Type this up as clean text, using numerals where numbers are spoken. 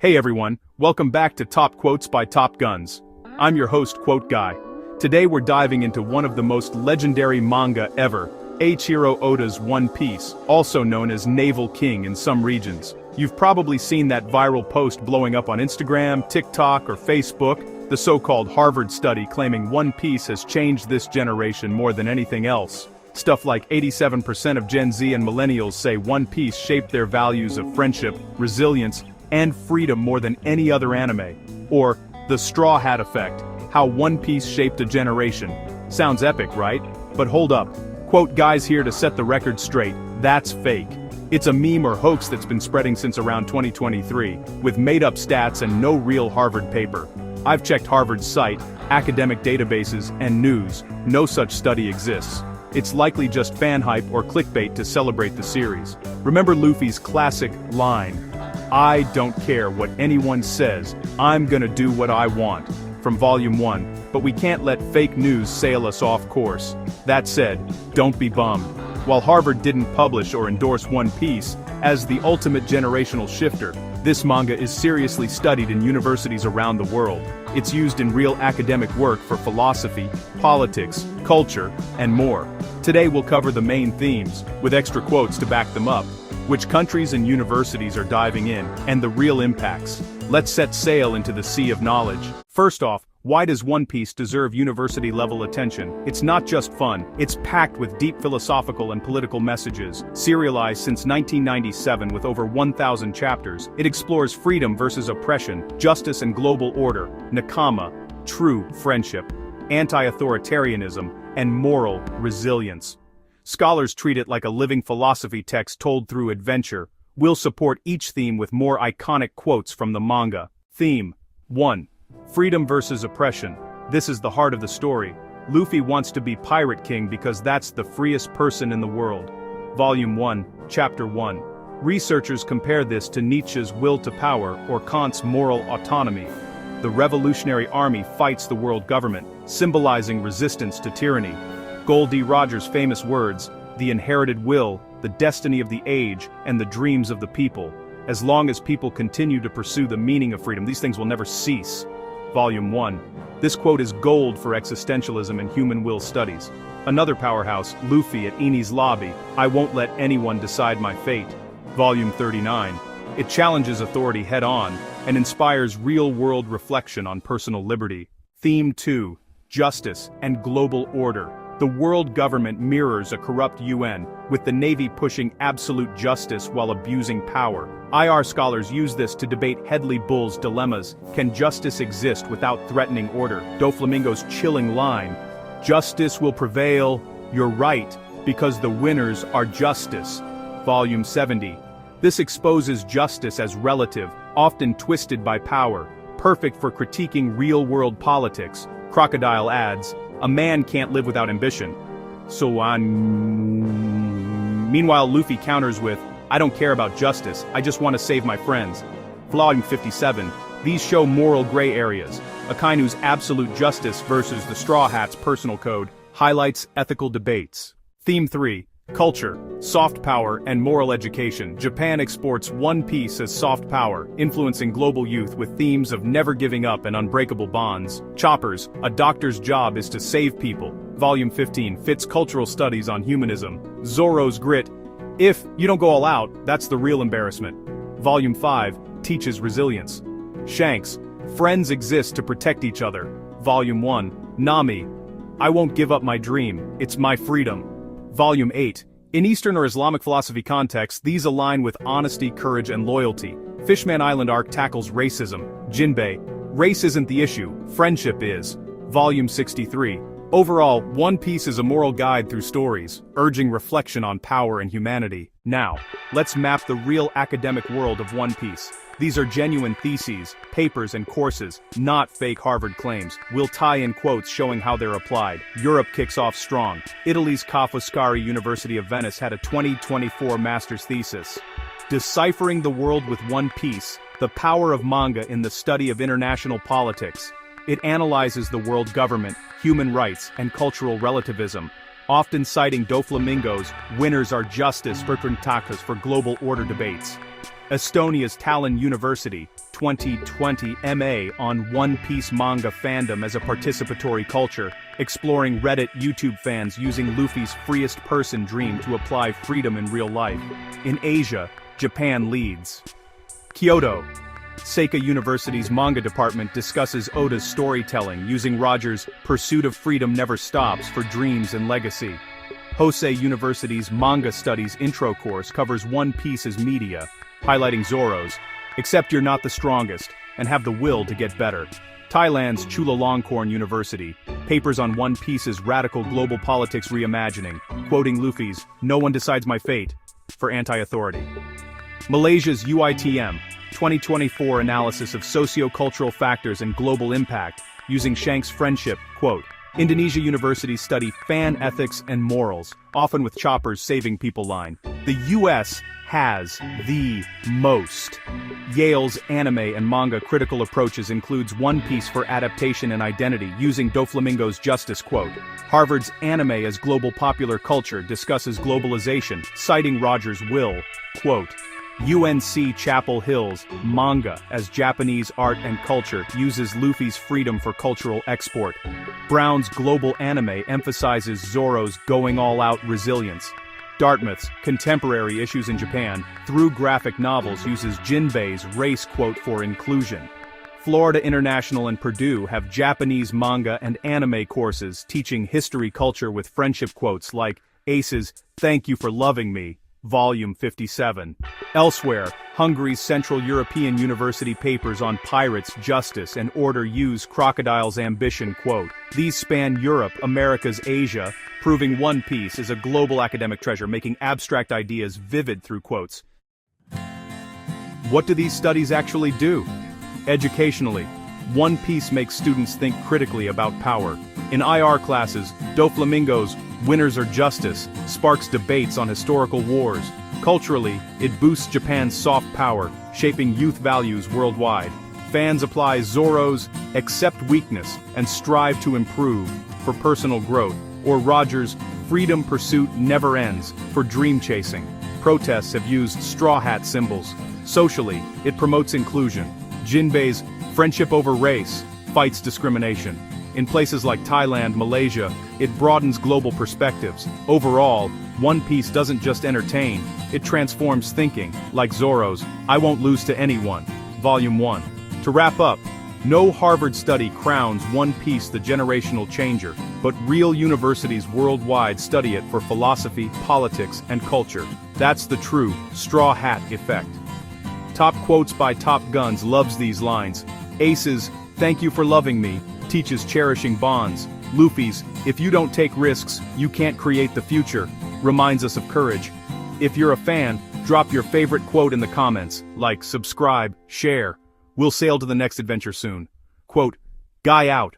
Hey everyone, welcome back to Top Quotes by Top Guns. I'm your host, Quote Guy. Today we're diving into one of the most legendary manga ever, Eiichiro Oda's One Piece, also known as Naval King in some regions. You've probably seen that viral post blowing up on Instagram, TikTok, or Facebook, the so-called Harvard study claiming One Piece has changed this generation more than anything else. Stuff like 87% of Gen Z and millennials say One Piece shaped their values of friendship, resilience, and freedom more than any other anime. Or, the Straw Hat Effect, how One Piece shaped a generation. Sounds epic, right? But hold up. Quote Guy's here to set the record straight, that's fake. It's a meme or hoax that's been spreading since around 2023, with made-up stats and no real Harvard paper. I've checked Harvard's site, academic databases, and news. No such study exists. It's likely just fan hype or clickbait to celebrate the series. Remember Luffy's classic line, "I don't care what anyone says, I'm gonna do what I want," from Volume 1, but we can't let fake news sail us off course. That said, don't be bummed. While Harvard didn't publish or endorse One Piece as the ultimate generational shifter, this manga is seriously studied in universities around the world. It's used in real academic work for philosophy, politics, culture, and more. Today we'll cover the main themes, with extra quotes to back them up, which countries and universities are diving in, and the real impacts. Let's set sail into the sea of knowledge. First off, why does One Piece deserve university-level attention? It's not just fun, it's packed with deep philosophical and political messages. Serialized since 1997 with over 1,000 chapters, it explores freedom versus oppression, justice and global order, nakama, true friendship, anti-authoritarianism, and moral resilience. Scholars treat it like a living philosophy text told through adventure. We'll support each theme with more iconic quotes from the manga. Theme 1. Freedom versus oppression. This is the heart of the story. Luffy wants to be Pirate King because that's the freest person in the world. Volume 1, Chapter 1. Researchers compare this to Nietzsche's will to power or Kant's moral autonomy. The Revolutionary Army fights the world government, symbolizing resistance to tyranny. Gol D. Rogers' famous words, "The inherited will, the destiny of the age, and the dreams of the people. As long as people continue to pursue the meaning of freedom, these things will never cease." Volume 1. This quote is gold for existentialism and human will studies. Another powerhouse, Luffy at Enies Lobby, "I won't let anyone decide my fate." Volume 39. It challenges authority head-on, and inspires real-world reflection on personal liberty. Theme 2. Justice and global order. The world government mirrors a corrupt UN, with the Navy pushing absolute justice while abusing power. IR scholars use this to debate Hedley Bull's dilemmas. Can justice exist without threatening order? Doflamingo's chilling line, "Justice will prevail, you're right, because the winners are justice." Volume 70. This exposes justice as relative, often twisted by power, perfect for critiquing real-world politics. Crocodile adds, "A man can't live without ambition." Meanwhile, Luffy counters with, "I don't care about justice, I just want to save my friends." Volume 57. These show moral gray areas. Akainu's absolute justice versus the Straw Hat's personal code highlights ethical debates. Theme 3. Culture, soft power, and moral education. Japan exports One Piece as soft power, influencing global youth with themes of never giving up and unbreakable bonds. Choppers, a doctor's job is to save people. Volume 15 fits cultural studies on humanism. Zoro's grit, "If you don't go all out, that's the real embarrassment." Volume 5 teaches resilience. Shanks, "Friends exist to protect each other." Volume 1, Nami, "I won't give up my dream, it's my freedom." Volume 8. In Eastern or Islamic philosophy contexts, these align with honesty, courage, and loyalty. Fishman Island arc tackles racism. Jinbei, "Race isn't the issue, friendship is." Volume 63. Overall, One Piece is a moral guide through stories, urging reflection on power and humanity. Now, let's map the real academic world of One Piece. These are genuine theses, papers, and courses, not fake Harvard claims. We'll tie in quotes showing how they're applied. Europe kicks off strong. Italy's Ca' Foscari University of Venice had a 2024 master's thesis. Deciphering the World with One Piece, the power of manga in the study of international politics. It analyzes the world government, human rights, and cultural relativism, often citing Doflamingo's "Winners are justice" for global order debates. Estonia's Tallinn University, 2020 MA on One Piece manga fandom as a participatory culture, exploring Reddit YouTube fans using Luffy's freest person dream to apply freedom in real life. In Asia, Japan leads. Kyoto. Seika University's manga department discusses Oda's storytelling using Roger's "Pursuit of Freedom Never Stops" for dreams and legacy. Hosei University's Manga Studies intro course covers One Piece's media, highlighting Zoro's "Except you're not the strongest, and have the will to get better." Thailand's Chulalongkorn University, papers on One Piece's radical global politics reimagining, quoting Luffy's "No one decides my fate" for anti-authority. Malaysia's UITM, 2024 analysis of socio-cultural factors and global impact, using Shank's friendship, quote, Indonesia University study fan ethics and morals, often with Chopper's saving people line. The US has the most. Yale's anime and manga critical approaches includes One Piece for adaptation and identity, using Doflamingo's Justice quote. Harvard's Anime as Global Popular Culture discusses globalization, citing Roger's will, quote. UNC Chapel Hill's Manga as Japanese Art and Culture uses Luffy's freedom for cultural export. Brown's Global Anime emphasizes Zoro's going-all-out resilience. Dartmouth's Contemporary Issues in Japan, through graphic novels, uses Jinbei's race quote for inclusion. Florida International and Purdue have Japanese manga and anime courses teaching history culture with friendship quotes like Ace's "Thank You for Loving Me," Volume 57. Elsewhere, Hungary's Central European University papers on pirates, justice, and order use Crocodile's ambition quote. These span Europe, Americas, Asia, proving One Piece is a global academic treasure, making abstract ideas vivid through quotes. What do these studies actually do? Educationally, One Piece makes students think critically about power. In IR classes, Doflamingo's "Winners are Justice" sparks debates on historical wars. Culturally, it boosts Japan's soft power, shaping youth values worldwide. Fans apply Zoro's "Accept weakness and strive to improve" for personal growth, or Roger's "Freedom pursuit never ends" for dream chasing. Protests have used straw hat symbols. Socially, it promotes inclusion. Jinbei's "Friendship over race" fights discrimination. In places like Thailand, Malaysia, it broadens global perspectives. Overall, One Piece doesn't just entertain, it transforms thinking, like Zoro's "I Won't Lose to Anyone," Volume 1. To wrap up, no Harvard study crowns One Piece the generational changer, but real universities worldwide study it for philosophy, politics, and culture. That's the true straw hat effect. Top Quotes by Top Guns loves these lines. Ace's "Thank You for Loving Me" teaches cherishing bonds. Luffy's "If you don't take risks, you can't create the future" reminds us of courage. If you're a fan, drop your favorite quote in the comments, like, subscribe, share. We'll sail to the next adventure soon. Quote, Guy out.